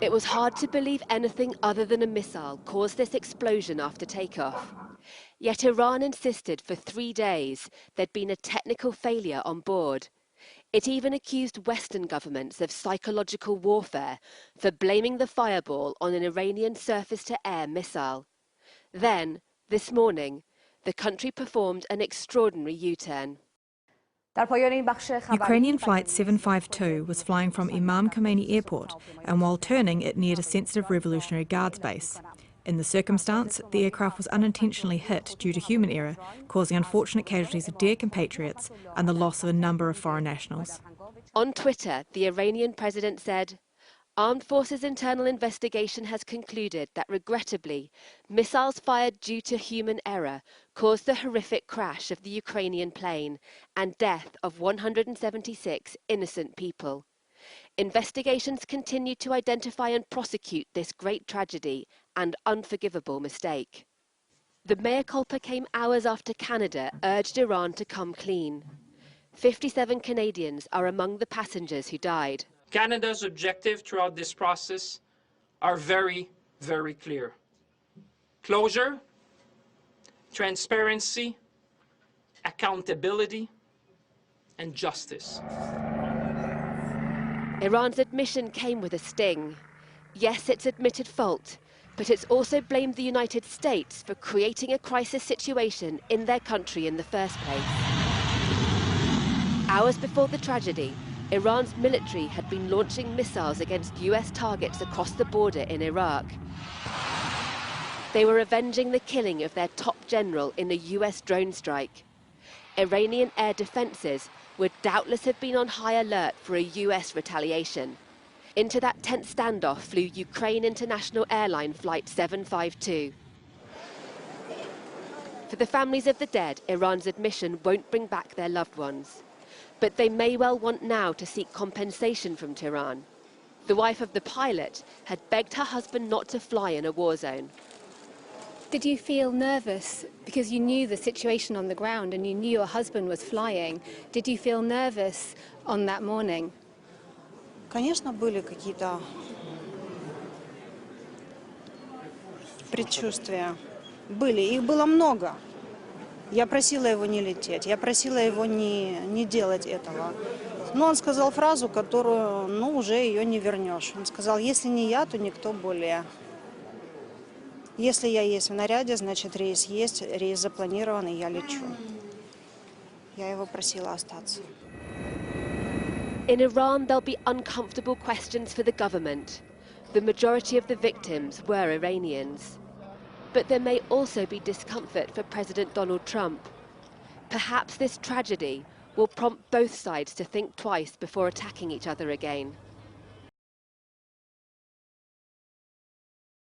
It was hard to believe anything other than a missile caused this explosion after takeoff. Yet Iran insisted for 3 days there'd been a technical failure on board. It even accused Western governments of psychological warfare for blaming the fireball on an Iranian surface-to-air missile. Then, this morning, the country performed an extraordinary U-turn. Ukrainian Flight 752 was flying from Imam Khomeini Airport, and while turning it neared a sensitive Revolutionary Guards base. In the circumstance, the aircraft was unintentionally hit due to human error, causing unfortunate casualties of dear compatriots and the loss of a number of foreign nationals. On Twitter, the Iranian president said, "Armed Forces internal investigation has concluded that, regrettably, missiles fired due to human error caused the horrific crash of the Ukrainian plane and death of 176 innocent people. Investigations continue to identify and prosecute this great tragedy and unforgivable mistake." The mea culpa came hours after Canada urged Iran to come clean. 57 Canadians are among the passengers who died. Canada's objective throughout this process are very, very clear. Closure, transparency, accountability, and justice. Iran's admission came with a sting. Yes, it's admitted fault, but it's also blamed the United States for creating a crisis situation in their country in the first place. Hours before the tragedy, Iran's military had been launching missiles against US targets across the border in Iraq. They were avenging the killing of their top general in a US drone strike. Iranian air defences would doubtless have been on high alert for a US retaliation. Into that tense standoff flew Ukraine International Airline Flight 752. For the families of the dead, Iran's admission won't bring back their loved ones. But they may well want now to seek compensation from Tehran. The wife of the pilot had begged her husband not to fly in a war zone. Did you feel nervous because you knew the situation on the ground and you knew your husband was flying? Did you feel nervous on that morning? Конечно, были какие-то предчувствия. Их было много. Я просила его не лететь, я просила его не делать этого. Но он сказал фразу, которую, уже ее не вернешь. Он сказал, если не я, то никто более. Если я есть в наряде, значит рейс есть, рейс запланирован, и я лечу. Я его просила остаться. In Iran, there'll be uncomfortable questions for the government. The majority of the victims were Iranians. But there may also be discomfort for President Donald Trump. Perhaps this tragedy will prompt both sides to think twice before attacking each other again.